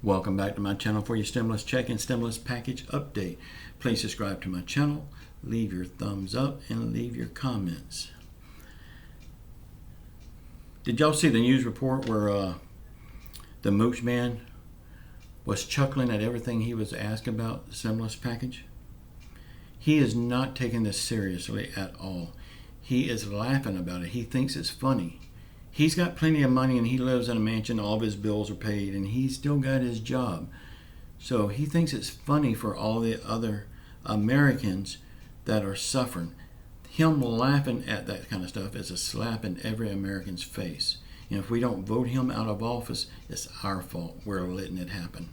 Welcome back to my channel for your stimulus check and stimulus package update. Please subscribe to my channel, leave your thumbs up, and leave your comments. Did y'all see the news report where the mooch man was chuckling at everything he was asked about the stimulus package? He is not taking this seriously at all. He is laughing about it. He thinks it's funny. He's got plenty of money and he lives in a mansion. All of his bills are paid and he's still got his job. So he thinks it's funny for all the other Americans that are suffering. Him laughing at that kind of stuff is a slap in every American's face. And if we don't vote him out of office, it's our fault. We're letting it happen.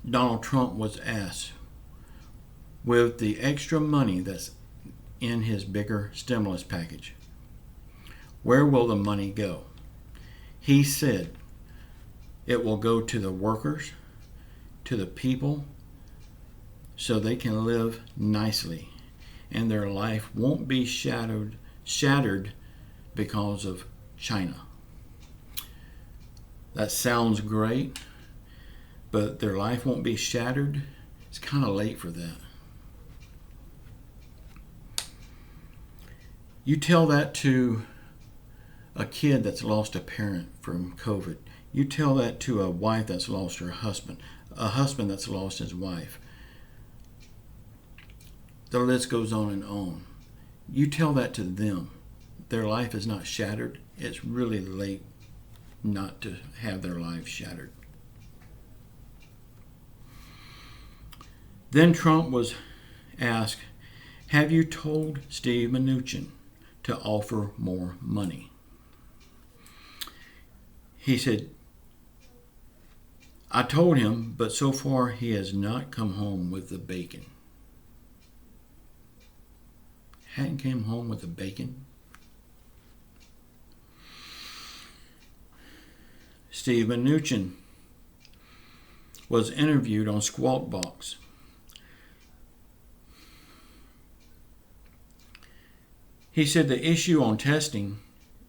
Donald Trump was asked, with the extra money that's in his bigger stimulus package, where will the money go? He said it will go to the workers, to the people, so they can live nicely and their life won't be shattered because of China. That sounds great, but their life won't be shattered. It's kind of late for that. You tell that to a kid that's lost a parent from COVID. You tell that to a wife that's lost her husband, a husband that's lost his wife. The list goes on and on. You tell that to them. Their life is not shattered. It's really late not to have their lives shattered. Then Trump was asked, have you told Steve Mnuchin to offer more money? He said, I told him, but so far he has not come home with the bacon. Hadn't came home with the bacon? Steve Mnuchin was interviewed on Squawk Box. He said the issue on testing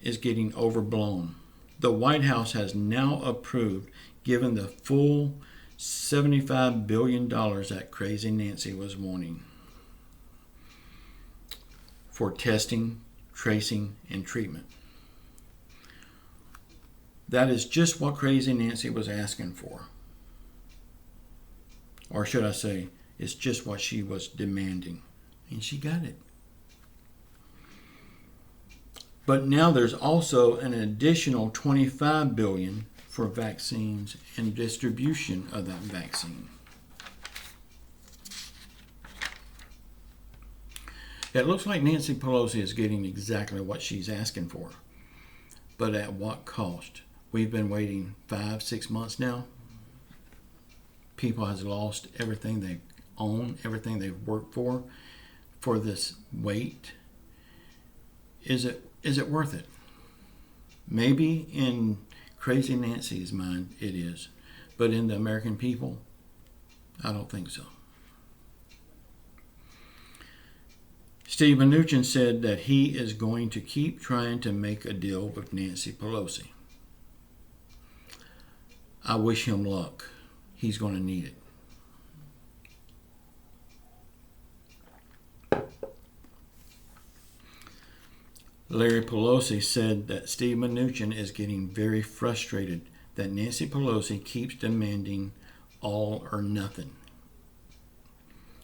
is getting overblown. The White House has now approved giving the full $75 billion that Crazy Nancy was wanting for testing, tracing, and treatment. That is just what Crazy Nancy was asking for. Or should I say, it's just what she was demanding. And she got it. But now there's also an additional $25 billion for vaccines and distribution of that vaccine. It looks like Nancy Pelosi is getting exactly what she's asking for. But at what cost? We've been waiting 5-6 months now. People have lost everything they own, everything they've worked for this wait. Is it worth it? Maybe in Crazy Nancy's mind it is, but in the American people, I don't think so. Steve Mnuchin said that he is going to keep trying to make a deal with Nancy Pelosi. I wish him luck. He's going to need it. Larry Pelosi said that Steve Mnuchin is getting very frustrated that Nancy Pelosi keeps demanding all or nothing.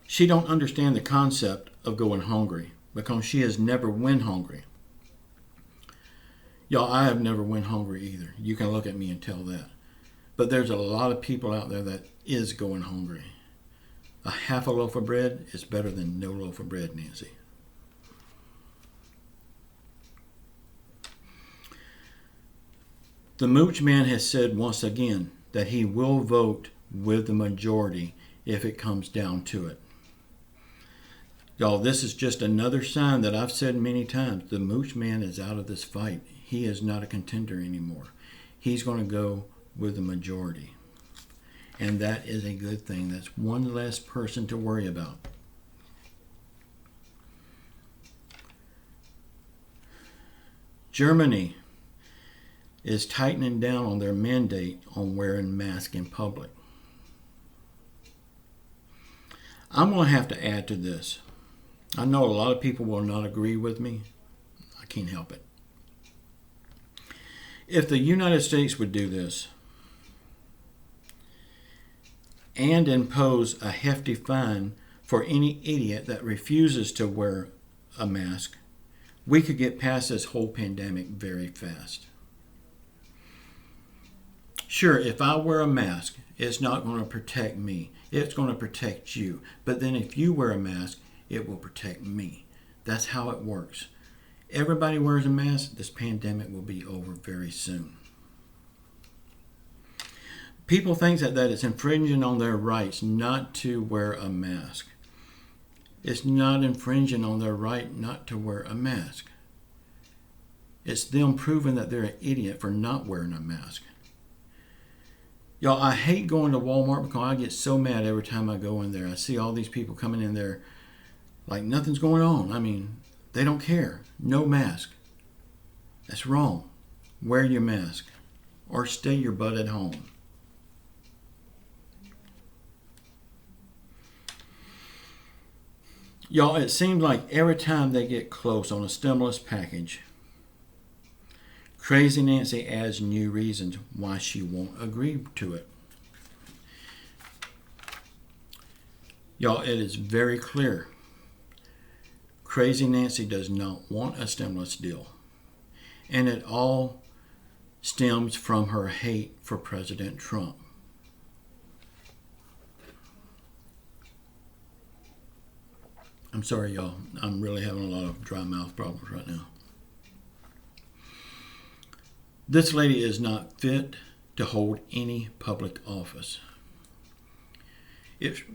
She don't understand the concept of going hungry because she has never went hungry. Y'all, I have never went hungry either. You can look at me and tell that. But there's a lot of people out there that is going hungry. A half a loaf of bread is better than no loaf of bread, Nancy. The mooch man has said once again that he will vote with the majority if it comes down to it. Y'all, this is just another sign that I've said many times. The mooch man is out of this fight. He is not a contender anymore. He's going to go with the majority. And that is a good thing. That's one less person to worry about. Germany is tightening down on their mandate on wearing masks in public. I'm going to have to add to this. I know a lot of people will not agree with me. I can't help it. If the United States would do this and impose a hefty fine for any idiot that refuses to wear a mask, we could get past this whole pandemic very fast. Sure, if I wear a mask, it's not going to protect me. It's going to protect you. But then if you wear a mask, it will protect me. That's how it works. Everybody wears a mask, this pandemic will be over very soon. People think that it's infringing on their rights not to wear a mask. It's not infringing on their right not to wear a mask. It's them proving that they're an idiot for not wearing a mask. Y'all, I hate going to Walmart because I get so mad every time I go in there. I see all these people coming in there like nothing's going on. I mean, they don't care. No mask. That's wrong. Wear your mask or stay your butt at home. Y'all, it seems like every time they get close on a stimulus package, Crazy Nancy adds new reasons why she won't agree to it. Y'all, it is very clear. Crazy Nancy does not want a stimulus deal. And it all stems from her hate for President Trump. I'm sorry, y'all. I'm really having a lot of dry mouth problems right now. This lady is not fit to hold any public office. If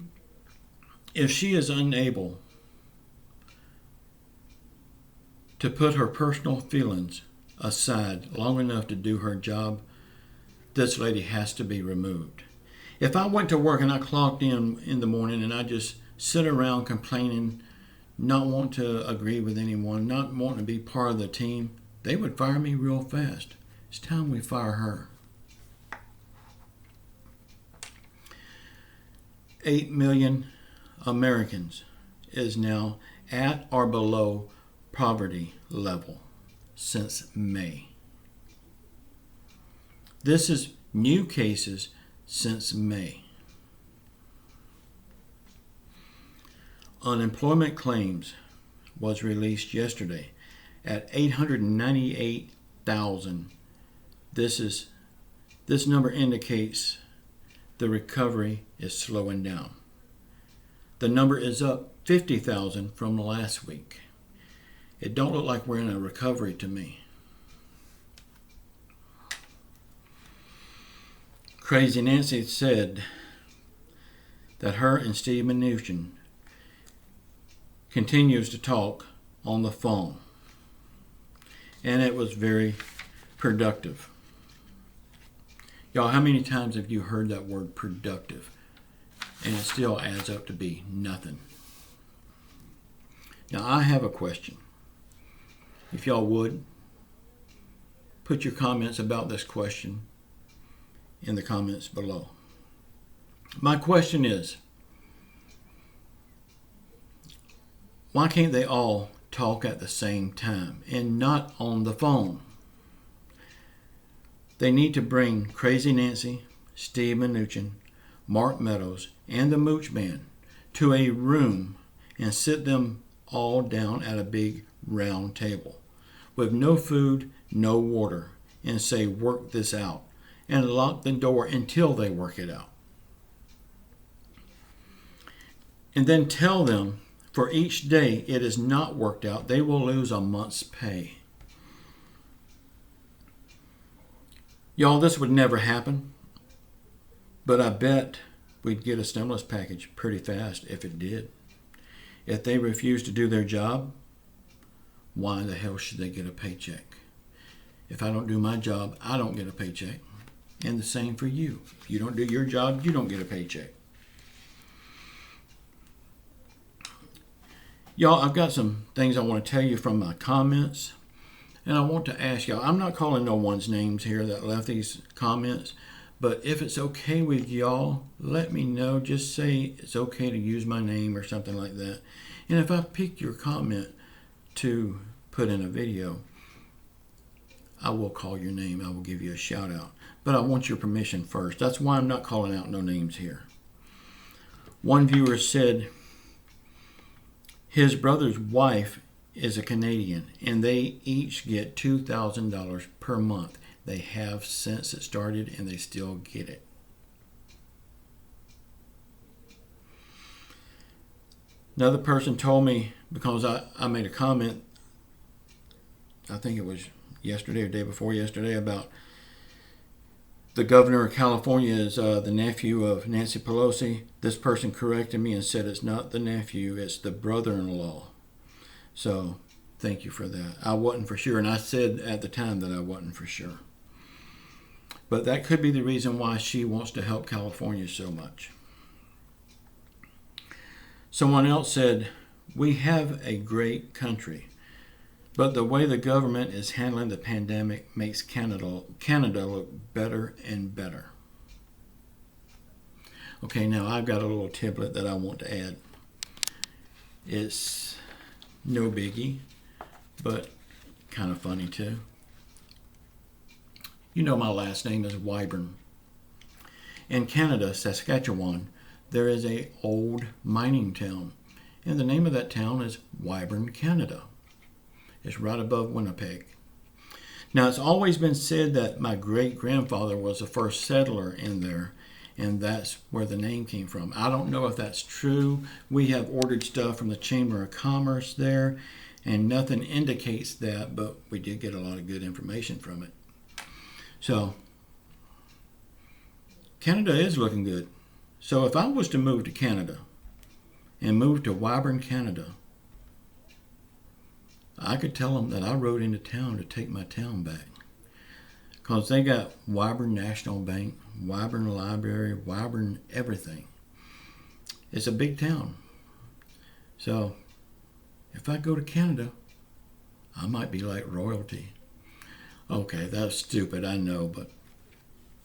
she is unable to put her personal feelings aside long enough to do her job, this lady has to be removed. If I went to work and I clocked in the morning and I just sit around complaining, not want to agree with anyone, not wanting to be part of the team, they would fire me real fast. It's time we fire her. 8 million Americans is now at or below poverty level since May. This is new cases since May. Unemployment claims was released yesterday at 898,000. This number indicates the recovery is slowing down. The number is up 50,000 from last week. It don't look like we're in a recovery to me. Crazy Nancy said that her and Steve Mnuchin continues to talk on the phone. And it was very productive. Y'all, how many times have you heard that word productive? And it still adds up to be nothing. Now, I have a question. If y'all would, put your comments about this question in the comments below. My question is, why can't they all talk at the same time and not on the phone? They need to bring Crazy Nancy, Steve Mnuchin, Mark Meadows, and the Mooch Man to a room and sit them all down at a big round table with no food, no water, and say, work this out, and lock the door until they work it out. And then tell them for each day it is not worked out, they will lose a month's pay. Y'all, this would never happen, but I bet we'd get a stimulus package pretty fast if it did. If they refuse to do their job, why the hell should they get a paycheck? If I don't do my job, I don't get a paycheck. And the same for you. If you don't do your job, you don't get a paycheck. Y'all, I've got some things I want to tell you from my comments. And I want to ask y'all, I'm not calling no one's names here that left these comments, but if it's okay with y'all, let me know. Just say it's okay to use my name or something like that. And if I pick your comment to put in a video, I will call your name. I will give you a shout out. But I want your permission first. That's why I'm not calling out no names here. One viewer said his brother's wife is a Canadian, and they each get $2,000 per month. They have since it started, and they still get it. Another person told me, because I made a comment, I think it was yesterday or day before yesterday, about the governor of California is the nephew of Nancy Pelosi. This person corrected me and said it's not the nephew, it's the brother-in-law. So thank you for that. I wasn't for sure, and I said at the time that I wasn't for sure. But that could be the reason why she wants to help California so much. Someone else said, we have a great country, but the way the government is handling the pandemic makes Canada look better and better. Okay, now I've got a little tidbit that I want to add. It's no biggie, but kind of funny too. You know my last name is Weyburn. In Canada, Saskatchewan, there is an old mining town, and the name of that town is Weyburn, Canada. It's right above Winnipeg. Now, it's always been said that my great-grandfather was the first settler in there, and that's where the name came from. I don't know if that's true. We have ordered stuff from the Chamber of Commerce there, and nothing indicates that, but we did get a lot of good information from it. So, Canada is looking good. So if I was to move to Canada and move to Weyburn, Canada, I could tell them that I rode into town to take my town back. Because they got Weyburn National Bank, Weyburn Library, Weyburn everything. It's a big town. So if I go to Canada, I might be like royalty. Okay, that's stupid, I know, but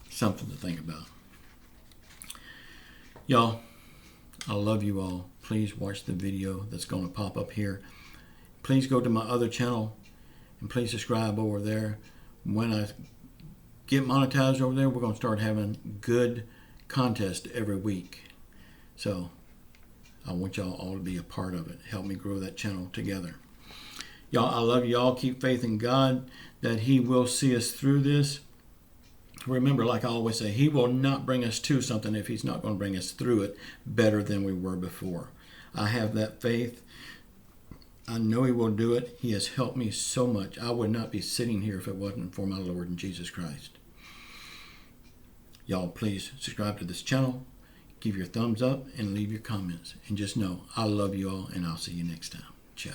something to think about. Y'all, I love you all. Please watch the video that's going to pop up here. Please go to my other channel and please subscribe over there. When I get monetized over there, we're going to start having good contests every week. So I want y'all all to be a part of it. Help me grow that channel together. Y'all, I love y'all. Keep faith in God that He will see us through this. Remember, like I always say, He will not bring us to something if He's not going to bring us through it better than we were before. I have that faith. I know He will do it. He has helped me so much. I would not be sitting here if it wasn't for my Lord and Jesus Christ. Y'all, please subscribe to this channel. Give your thumbs up and leave your comments. And just know, I love you all, and I'll see you next time. Ciao.